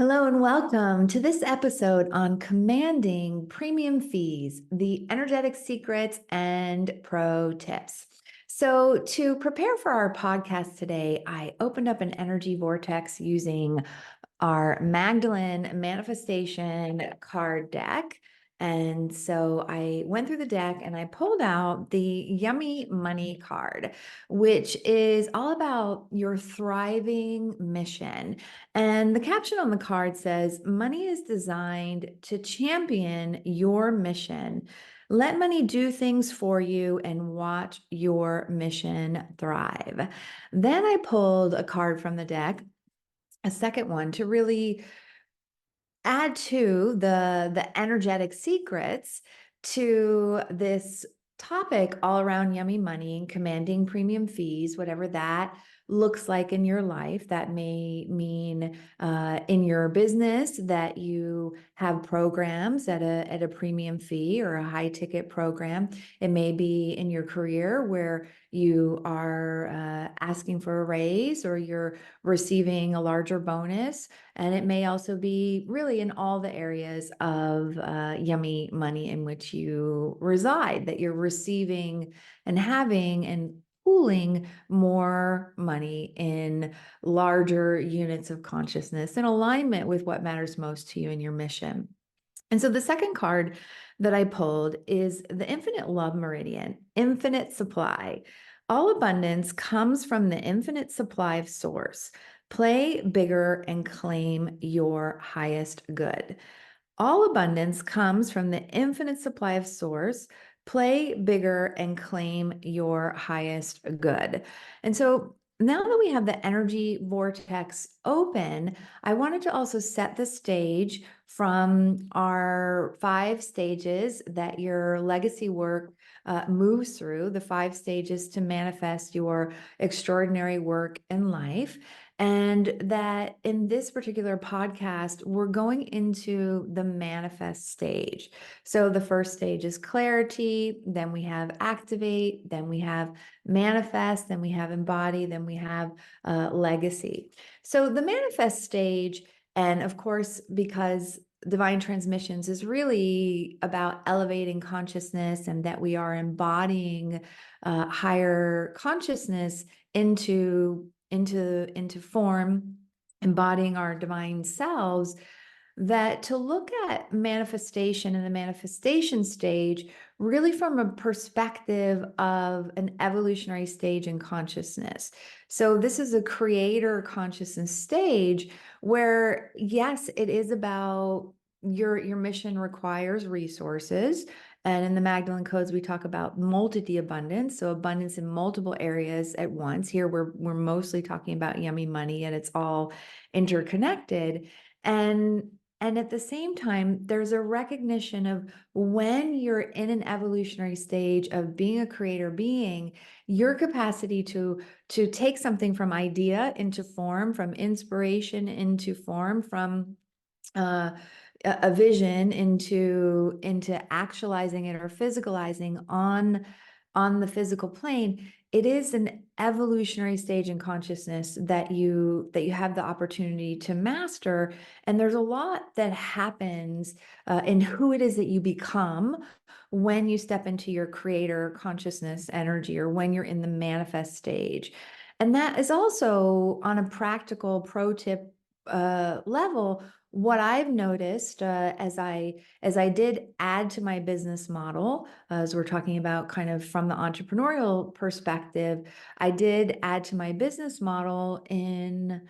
Hello and welcome to this episode on commanding premium fees, the energetic secrets and pro tips. So, to prepare for our podcast today, I opened up an energy vortex using our Magdalene manifestation card deck. And so I went through the deck and I pulled out the Yummy Money card, which is all about your thriving mission. And the caption on the card says, "Money is designed to champion your mission. Let money do things for you and watch your mission thrive." Then I pulled a card from the deck, a second one, to really add to the energetic secrets to this topic all around yummy money and commanding premium fees, whatever that looks like in your life. That may mean in your business that you have programs at a premium fee or a high ticket program. It may be in your career where you are asking for a raise or you're receiving a larger bonus. And it may also be really in all the areas of yummy money in which you reside, that you're receiving and having and pooling more money in larger units of consciousness in alignment with what matters most to you and your mission. And so the second card that I pulled is the infinite love meridian, infinite supply. All abundance comes from the infinite supply of source. Play bigger and claim your highest good. All abundance comes from the infinite supply of source. Play bigger and claim your highest good. And so now that we have the energy vortex open, I wanted to also set the stage from our 5 stages that your legacy work moves through, the 5 stages to manifest your extraordinary work in life. And that in this particular podcast, we're going into the manifest stage. So the first stage is clarity, then we have activate, then we have manifest, then we have embody, then we have legacy. So the manifest stage, and of course, because divine transmissions is really about elevating consciousness and that we are embodying higher consciousness into form, embodying our divine selves, that to look at manifestation and the manifestation stage really from a perspective of an evolutionary stage in consciousness. So this is a creator consciousness stage where, yes, it is about your mission requires resources. And in the Magdalene codes, we talk about multity abundance, so abundance in multiple areas at once. Here, we're mostly talking about yummy money, and it's all interconnected. And at the same time, there's a recognition of when you're in an evolutionary stage of being a creator being, your capacity to take something from idea into form, from inspiration into form, from a vision into actualizing it or physicalizing on the physical plane. It is an evolutionary stage in consciousness that you have the opportunity to master. And there's a lot that happens in who it is that you become when you step into your creator consciousness energy, or when you're in the manifest stage. And that is also on a practical pro tip level. What I've noticed as I did add to my business model, as we're talking about kind of from the entrepreneurial perspective, I did add to my business model in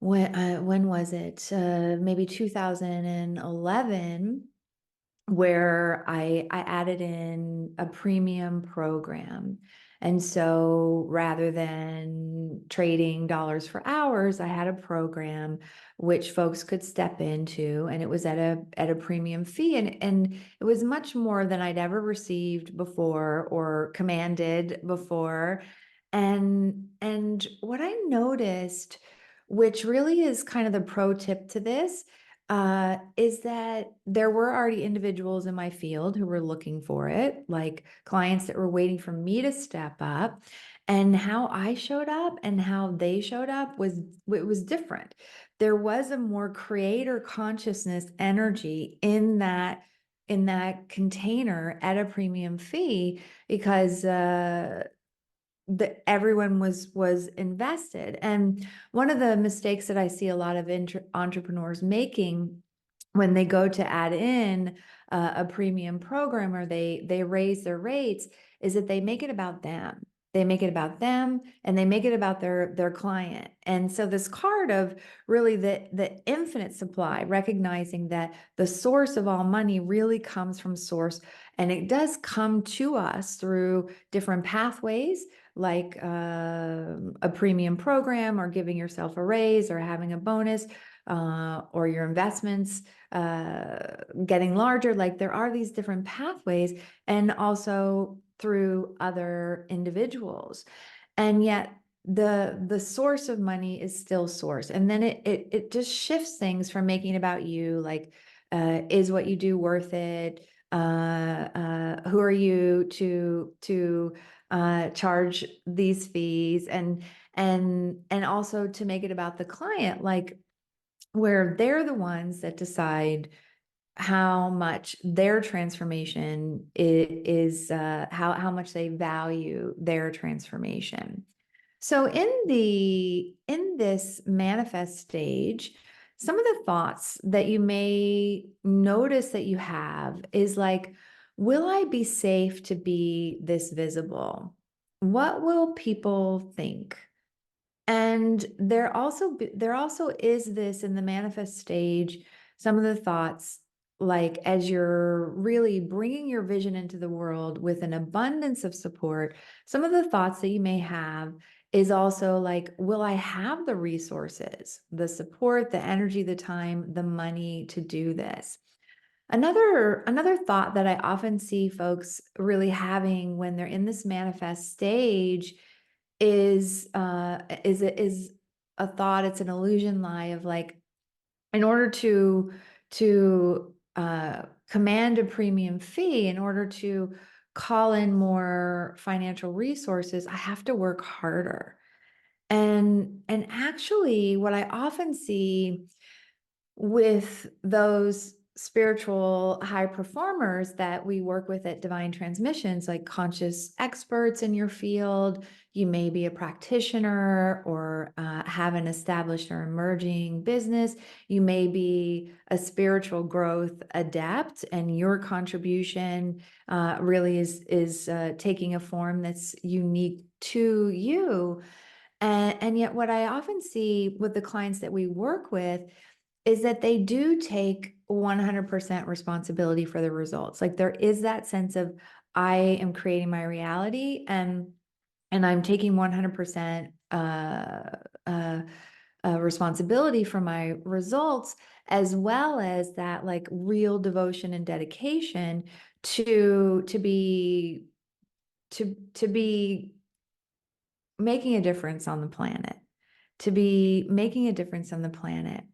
when was it? Maybe 2011, where I added in a premium program. And so rather than trading dollars for hours, I had a program which folks could step into, and it was at a premium fee. And it was much more than I'd ever received before or commanded before. And what I noticed, which really is kind of the pro tip to this, is that there were already individuals in my field who were looking for it, like clients that were waiting for me to step up. And how I showed up and how they showed up was different. There was a more creator consciousness energy in that container at a premium fee because everyone was invested. And one of the mistakes that I see a lot of entrepreneurs making when they go to add in a premium program or they raise their rates is that they make it about them. They make it about them and they make it about their client. And so this card of really the infinite supply, recognizing that the source of all money really comes from source, and it does come to us through different pathways, like a premium program or giving yourself a raise or having a bonus, or your investments getting larger. Like there are these different pathways, and also through other individuals. And yet the source of money is still source. And then it just shifts things from making it about you, like is what you do worth it? Who are you to charge these fees? And also to make it about the client, like where they're the ones that decide how much their transformation is how much they value their transformation. So in this manifest stage, some of the thoughts that you may notice that you have is like, will I be safe to be this visible? What will people think? And there also is this in the manifest stage, some of the thoughts, like as you're really bringing your vision into the world with an abundance of support, some of the thoughts that you may have is also like, will I have the resources, the support, the energy, the time, the money to do this? Another thought that I often see folks really having when they're in this manifest stage is a thought. It's an illusion lie of like, in order to command a premium fee, in order to call in more financial resources, I have to work harder. And actually, what I often see with those spiritual high performers that we work with at Divine Transmissions, like conscious experts in your field, you may be a practitioner or have an established or emerging business. You may be a spiritual growth adept, and your contribution really is taking a form that's unique to you. And yet, what I often see with the clients that we work with is that they do take 100% responsibility for the results. Like there is that sense of, I am creating my reality, and I'm taking 100% responsibility for my results, as well as that like real devotion and dedication to be making a difference on the planet, to be making a difference on the planet.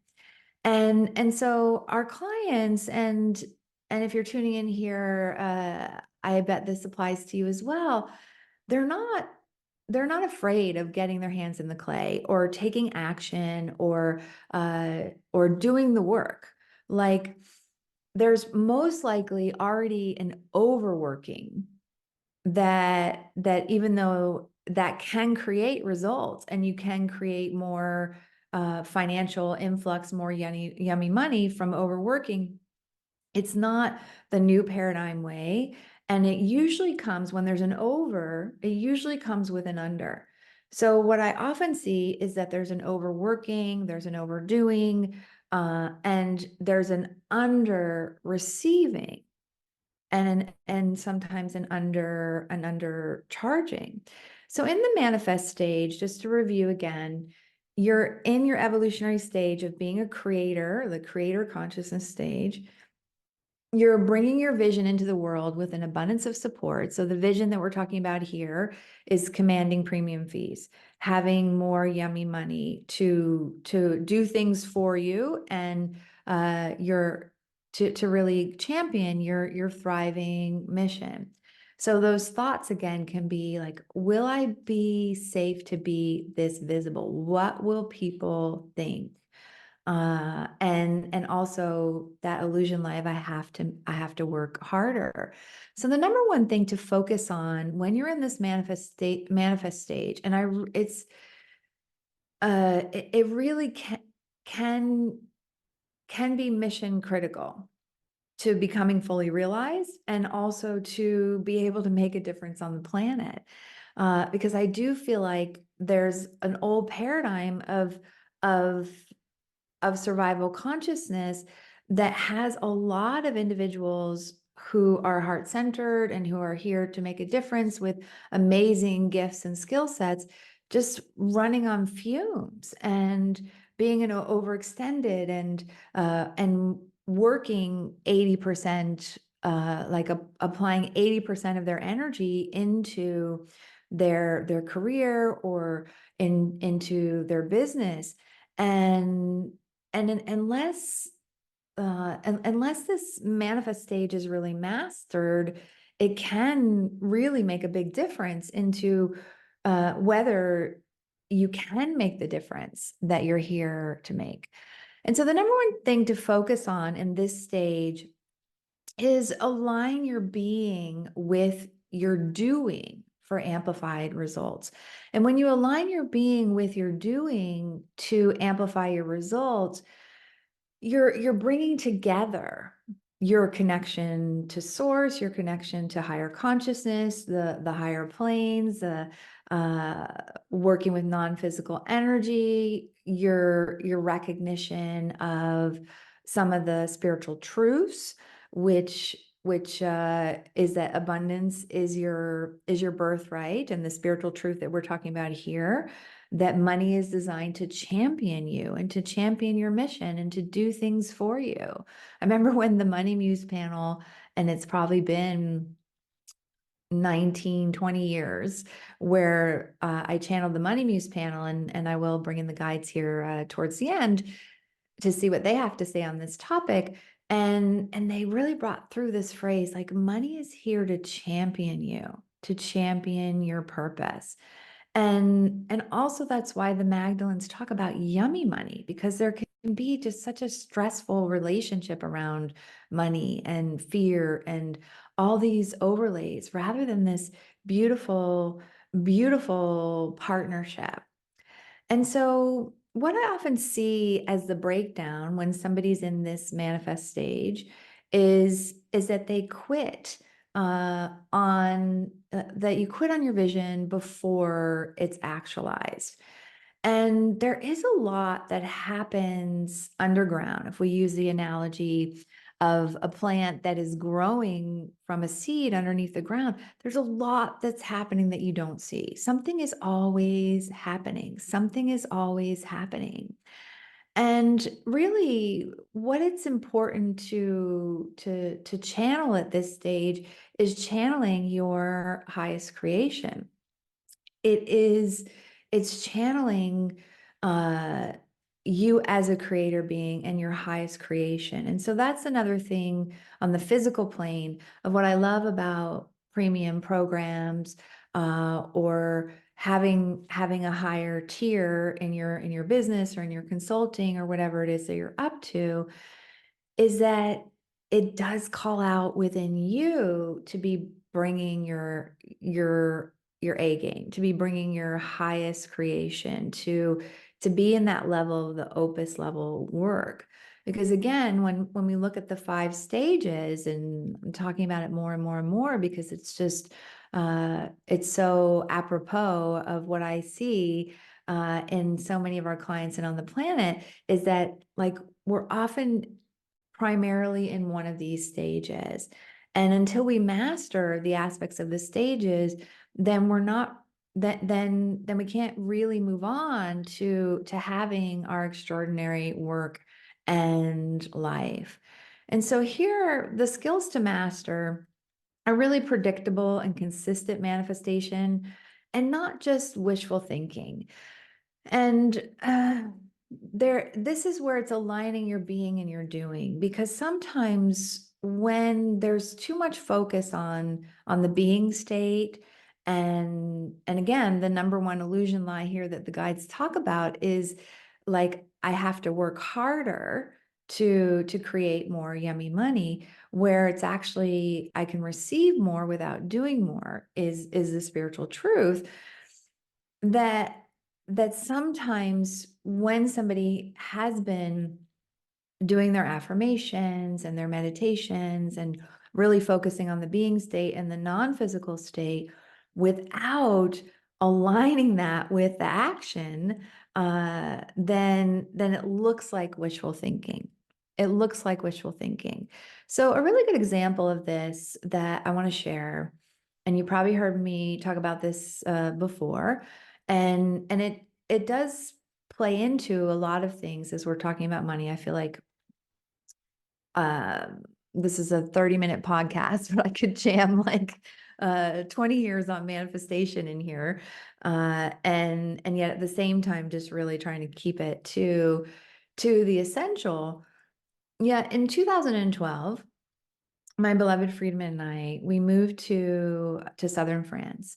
And so our clients, and if you're tuning in here, I bet this applies to you as well. They're not they're not afraid of getting their hands in the clay or taking action or doing the work. Like there's most likely already an overworking that even though that can create results and you can create more financial influx, more yummy money from overworking, it's not the new paradigm way. And it usually comes when there's an over, it usually comes with an under. So what I often see is that there's an overworking, there's an overdoing, and there's an under receiving, and sometimes an under charging. So in the manifest stage, just to review again, you're in your evolutionary stage of being a creator, the creator consciousness stage. You're bringing your vision into the world with an abundance of support. So the vision that we're talking about here is commanding premium fees, having more yummy money to do things for you, and your to really champion your thriving mission. So those thoughts again can be like, will I be safe to be this visible? What will people think? And also that illusion life, I have to work harder. So the number one thing to focus on when you're in this manifest stage, and it really can be mission critical to becoming fully realized and also to be able to make a difference on the planet. Because I do feel like there's an old paradigm of survival consciousness that has a lot of individuals who are heart-centered and who are here to make a difference with amazing gifts and skill sets, just running on fumes and being overextended and working 80%, applying 80% of their energy into their career or into their business. And unless this manifest stage is really mastered, it can really make a big difference into whether you can make the difference that you're here to make. And so the number one thing to focus on in this stage is align your being with your doing for amplified results. And when you align your being with your doing to amplify your results, you're bringing together your connection to source, your connection to higher consciousness, the higher planes, working with non-physical energy, your recognition of some of the spiritual truths, which is that abundance is your birthright, and the spiritual truth that we're talking about here, that money is designed to champion you and to champion your mission and to do things for you. I remember when the Money Muse panel, and it's probably been 19, 20 years, where I channeled the Money Muse panel, and I will bring in the guides here towards the end to see what they have to say on this topic. And they really brought through this phrase, like, money is here to champion you, to champion your purpose. And also that's why the Magdalens talk about yummy money, because there can be just such a stressful relationship around money and fear and all these overlays, rather than this beautiful, beautiful partnership. And so what I often see as the breakdown when somebody's in this manifest stage is that they quit that you quit on your vision before it's actualized. And there is a lot that happens underground. If we use the analogy of a plant that is growing from a seed underneath the ground, there's a lot that's happening that you don't see. Something is always happening. Something is always happening. And really, what it's important to channel at this stage is channeling your highest creation. It's channeling you as a creator being and your highest creation. And so that's another thing on the physical plane of what I love about premium programs, or having a higher tier in your business or in your consulting or whatever it is that you're up to, is that it does call out within you to be bringing your A game, to be bringing your highest creation, to be in that level of the opus level work. Because again, when we look at the 5 stages, and I'm talking about it more and more and more because it's just it's so apropos of what I see in so many of our clients and on the planet, is that, like, we're often primarily in one of these stages. And until we master the aspects of the stages, then we're not, then we can't really move on to having our extraordinary work and life. And so here, the skills to master are really predictable and consistent manifestation, and not just wishful thinking. And this is where it's aligning your being and your doing, because sometimes when there's too much focus on the being state, and again, the number one illusion lie here that the guides talk about is like, I have to work harder to create more yummy money, where it's actually I can receive more without doing more, is the spiritual truth that sometimes when somebody has been doing their affirmations and their meditations and really focusing on the being state and the non-physical state without aligning that with the action, then it looks like wishful thinking. It looks like wishful thinking. So a really good example of this that I want to share, and you probably heard me talk about this before, and it does play into a lot of things as we're talking about money. I feel like um, this is a 30-minute podcast, but I could jam like 20 years on manifestation in here. And yet at the same time, just really trying to keep it to the essential. Yeah, in 2012, my beloved Friedman and we moved to southern France.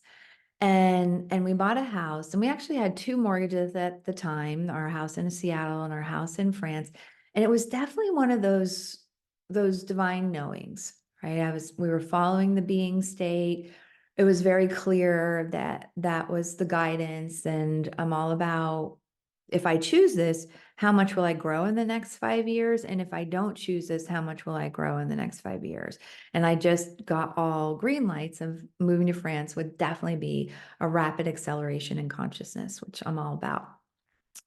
And we bought a house, and we actually had two mortgages at the time, our house in Seattle and our house in France. And it was definitely one of those divine knowings, right? We were following the being state. It was very clear that that was the guidance. And I'm all about, if I choose this, how much will I grow in the next 5 years? And if I don't choose this, how much will I grow in the next 5 years? And I just got all green lights of moving to France would definitely be a rapid acceleration in consciousness, which I'm all about.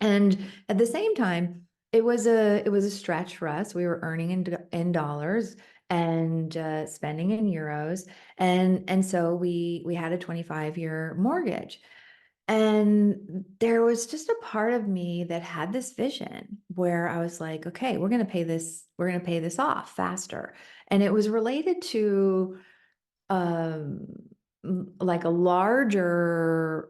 And at the same time, it was a stretch for us. We were earning in dollars and spending in euros, and so we had a 25-year mortgage. And there was just a part of me that had this vision where I was like, okay, we're going to pay this off faster. And it was related to um like a larger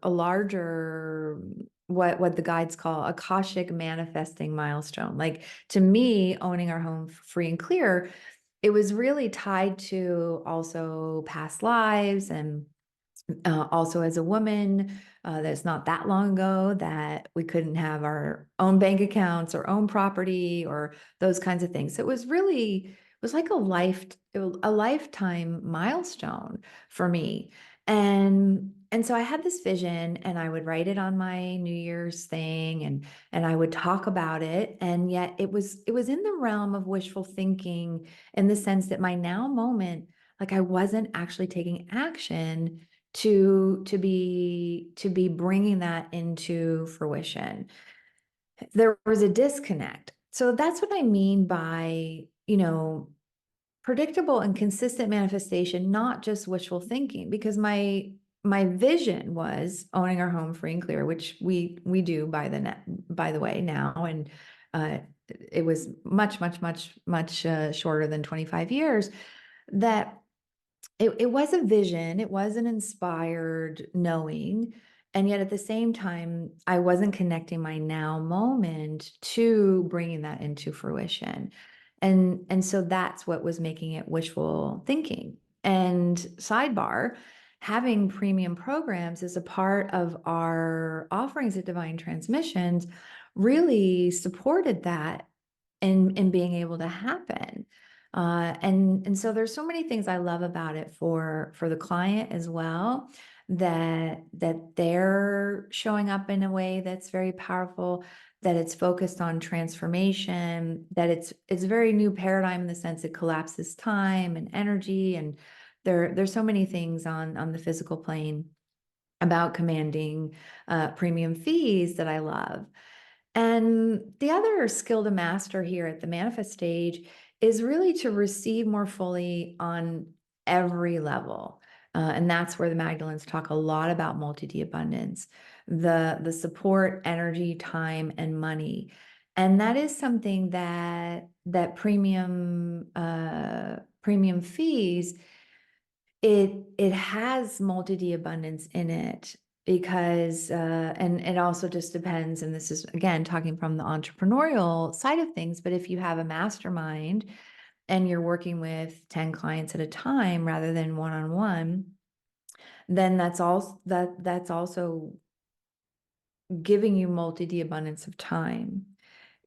what the guides call akashic manifesting milestone. Like, to me, owning our home free and clear, it was really tied to also past lives, and also as a woman, that's not that long ago that we couldn't have our own bank accounts or own property or those kinds of things. So it was like a lifetime milestone for me. And so I had this vision, and I would write it on my New Year's thing, and I would talk about it. And yet it was in the realm of wishful thinking, in the sense that my now moment, like, I wasn't actually taking action to be bringing that into fruition. There was a disconnect. So that's what I mean by, predictable and consistent manifestation, not just wishful thinking, because my vision was owning our home free and clear, which we do by the way now. And it was much shorter than 25 years. That it was a vision, it was an inspired knowing, and yet at the same time, I wasn't connecting my now moment to bringing that into fruition. And so that's what was making it wishful thinking. And sidebar, having premium programs as a part of our offerings at Divine Transmissions really supported that in being able to happen. And so there's so many things I love about it for the client as well, that they're showing up in a way that's very powerful, that it's focused on transformation, that it's a very new paradigm in the sense it collapses time and energy, and there's so many things on the physical plane about commanding premium fees that I love. And the other skill to master here at the manifest stage is really to receive more fully on every level. And that's where the Magdalens talk a lot about multi-D abundance, the support, energy, time, and money. And that is something that premium fees, it has multi-D abundance in it. because and it also just depends, and this is again talking from the entrepreneurial side of things, but if you have a mastermind and you're working with 10 clients at a time rather than one-on-one, then that's also giving you multi abundance of time.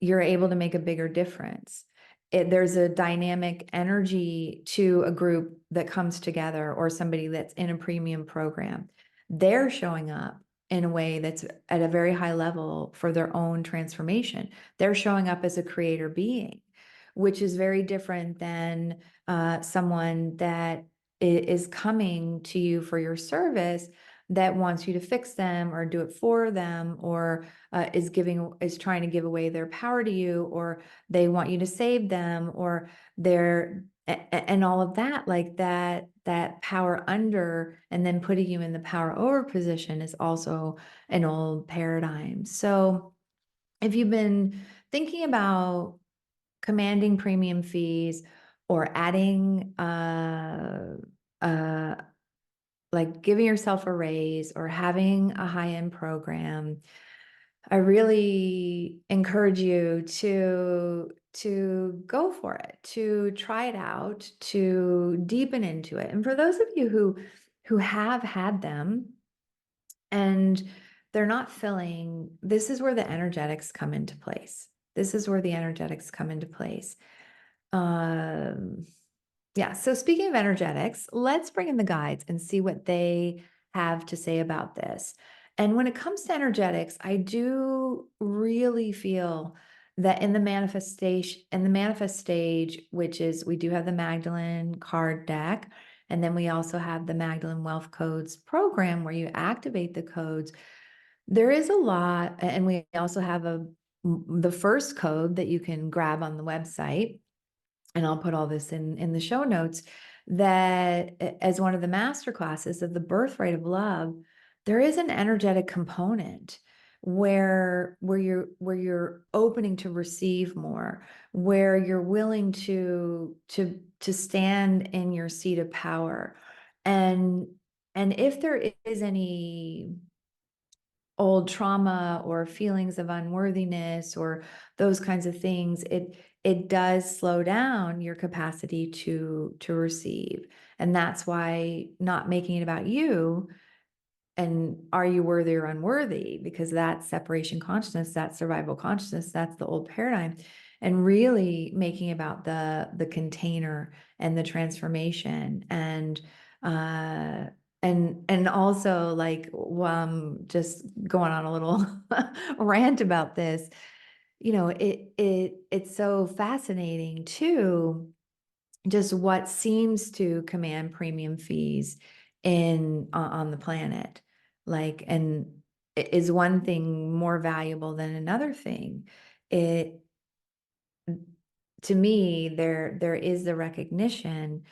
You're able to make a bigger difference. There's a dynamic energy to a group that comes together, or somebody that's in a premium program. They're showing up in a way that's at a very high level for their own transformation. They're showing up as a creator being, which is very different than someone that is coming to you for your service, that wants you to fix them or do it for them, or is trying to give away their power to you, or they want you to save them, or they're and all of that, like that power under and then putting you in the power over position is also an old paradigm. So if you've been thinking about commanding premium fees or adding like giving yourself a raise or having a high-end program, I really encourage you to go for it, to try it out, to deepen into it. And for those of you who have had them and they're not filling, this is where the energetics come into place. This is where the energetics come into place. Yeah, so speaking of energetics, let's bring in the guides and see what they have to say about this. And when it comes to energetics, I do really feel that in the manifest stage, which is we do have the Magdalene card deck, and then we also have the Magdalene Wealth Codes program where you activate the codes. There is a lot, and we also have the first code that you can grab on the website, and I'll put all this in the show notes, that as one of the master classes of the birthright of love, there is an energetic component where you're opening to receive more, where you're willing to stand in your seat of power. And if there is any old trauma or feelings of unworthiness or those kinds of things, it does slow down your capacity to receive. And that's why not making it about you and are you worthy or unworthy, because that's separation consciousness, that's survival consciousness, that's the old paradigm, and really making about the container and the transformation. And also, like, just going on a little rant about this, it's so fascinating too, just what seems to command premium fees on the planet. Like, and is one thing more valuable than another thing? It To me, there is the recognition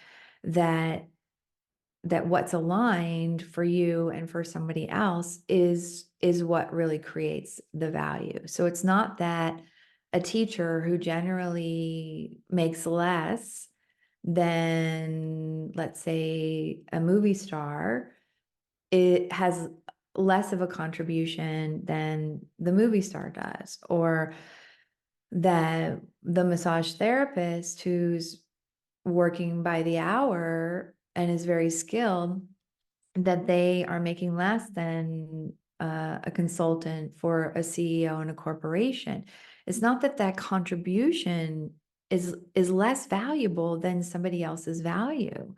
that what's aligned for you and for somebody else is what really creates the value. So it's not that a teacher who generally makes less than, let's say, a movie star, it has less of a contribution than the movie star does, or that the massage therapist who's working by the hour and is very skilled, that they are making less than a consultant for a CEO in a corporation. It's not that that contribution is less valuable than somebody else's value.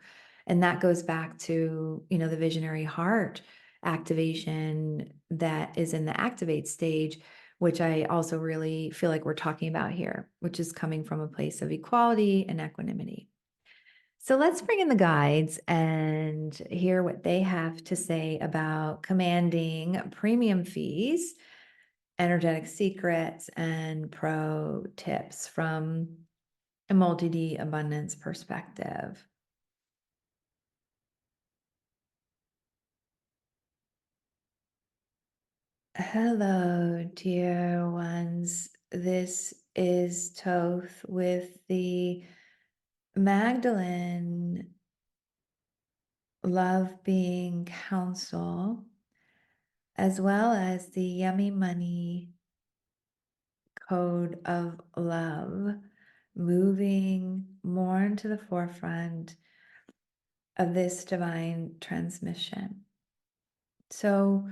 And that goes back to, the visionary heart activation that is in the activate stage, which I also really feel like we're talking about here, which is coming from a place of equality and equanimity. So let's bring in the guides and hear what they have to say about commanding premium fees, energetic secrets, and pro tips from a multi-D abundance perspective. Hello, dear ones. This is Thoth with the Magdalene Love Being Council. as well as the yummy money code of love, moving more into the forefront of this divine transmission. So,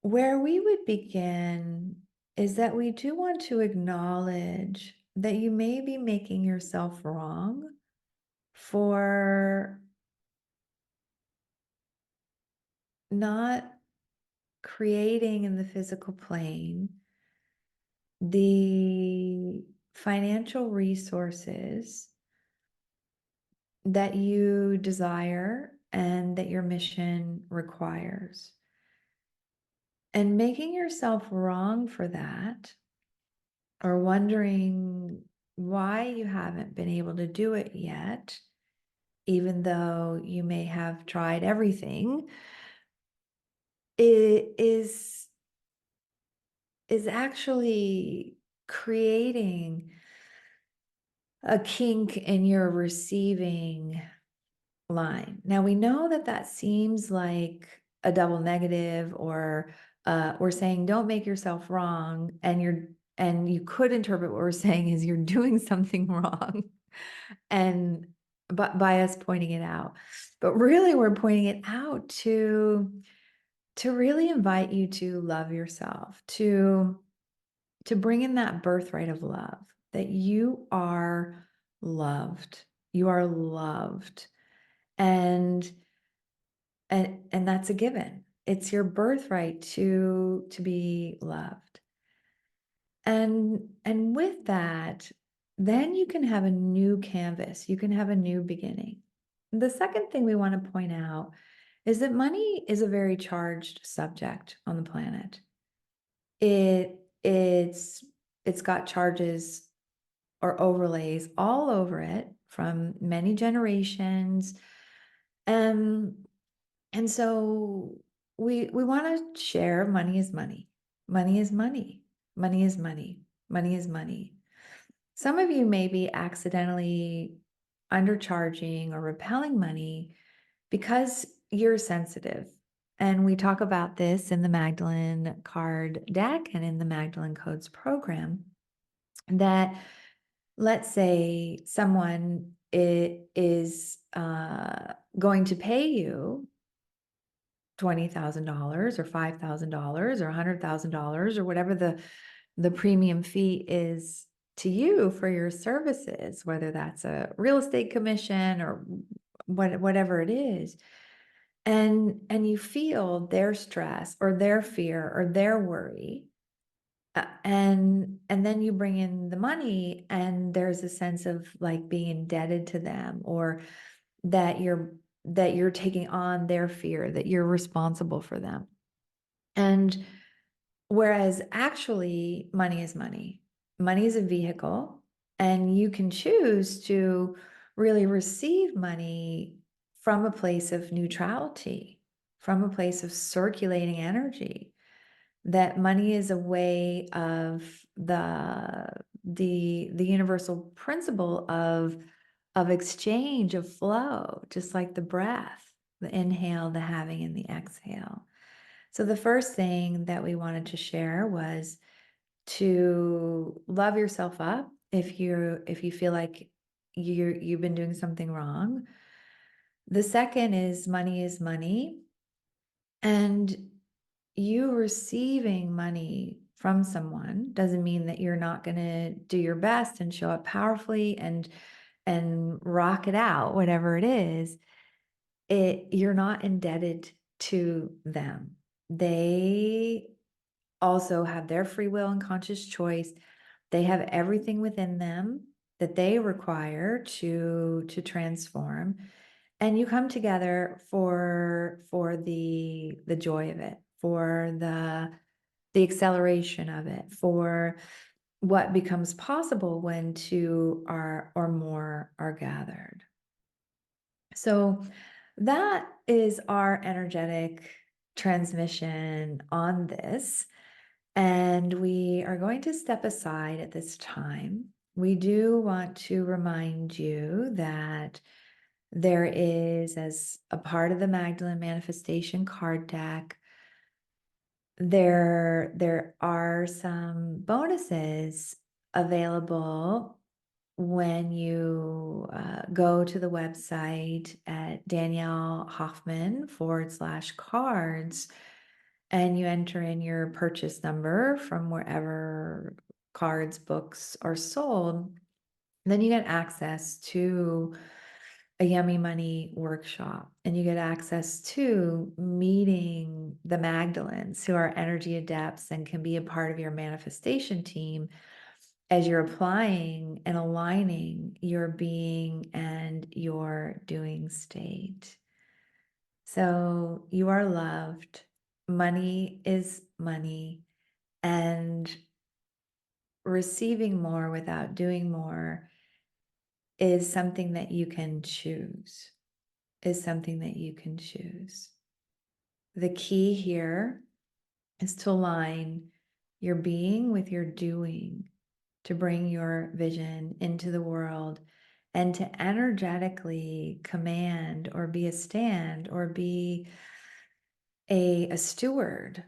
where we would begin is that we do want to acknowledge that you may be making yourself wrong for not creating in the physical plane the financial resources that you desire and that your mission requires. And making yourself wrong for that, or wondering why you haven't been able to do it yet, even though you may have tried everything, it is actually creating a kink in your receiving line. Now, we know that that seems like a double negative, or we're saying don't make yourself wrong, and you could interpret what we're saying is you're doing something wrong, and but by us pointing it out. But really, we're pointing it out to really invite you to love yourself, to bring in that birthright of love, that you are loved. You are loved. And that's a given. It's your birthright to be loved. And with that, then you can have a new canvas. You can have a new beginning. The second thing we want to point out is that money is a very charged subject on the planet. It's got charges or overlays all over it from many generations. And so we want to share money is money. Money is money. Money is money. Money is money. Some of you may be accidentally undercharging or repelling money because you're sensitive. And we talk about this in the Magdalene card deck and in the Magdalene Codes program, that let's say someone is going to pay you $20,000 or $5,000 or $100,000 or whatever the premium fee is to you for your services, whether that's a real estate commission or whatever it is. And you feel their stress or their fear or their worry. And then you bring in the money, and there's a sense of like being indebted to them, or that you're taking on their fear, that you're responsible for them. And whereas actually money is money. Money is a vehicle, and you can choose to really receive money from a place of neutrality, from a place of circulating energy. That money is a way of the universal principle of exchange, of flow, just like the breath, the inhale, the having, and the exhale. So the first thing that we wanted to share was to love yourself up if you feel like you've been doing something wrong. The second is money, and you receiving money from someone doesn't mean that you're not going to do your best and show up powerfully and rock it out, whatever it is. You're not indebted to them. They also have their free will and conscious choice. They have everything within them that they require to transform, and you come together for the joy of it, for the acceleration of it, for what becomes possible when two are or more are gathered. So that is our energetic transmission on this. And we are going to step aside at this time. We do want to remind you that there is, as a part of the Magdalene Manifestation card deck, There are some bonuses available when you go to the website at Danielle Hoffman /cards, and you enter in your purchase number from wherever cards, books are sold. Then you get access to a Yummy Money workshop, and you get access to meeting the Magdalens, who are energy adepts and can be a part of your manifestation team as you're applying and aligning your being and your doing state. So you are loved. Money is money, and receiving more without doing more is something that you can choose, is something that you can choose. The key here is to align your being with your doing, to bring your vision into the world, and to energetically command or be a stand or be a steward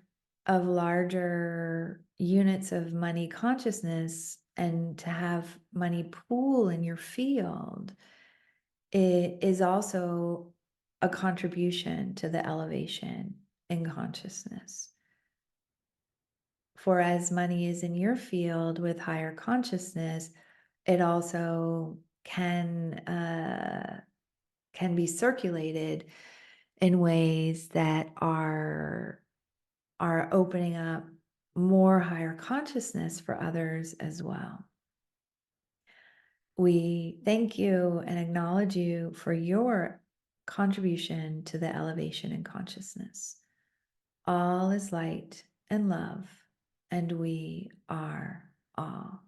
of larger units of money consciousness, and to have money pool in your field. It is also a contribution to the elevation in consciousness. For as money is in your field with higher consciousness, it also can be circulated in ways that are opening up more higher consciousness for others as well. We thank you and acknowledge you for your contribution to the elevation in consciousness. All is light and love, and we are all.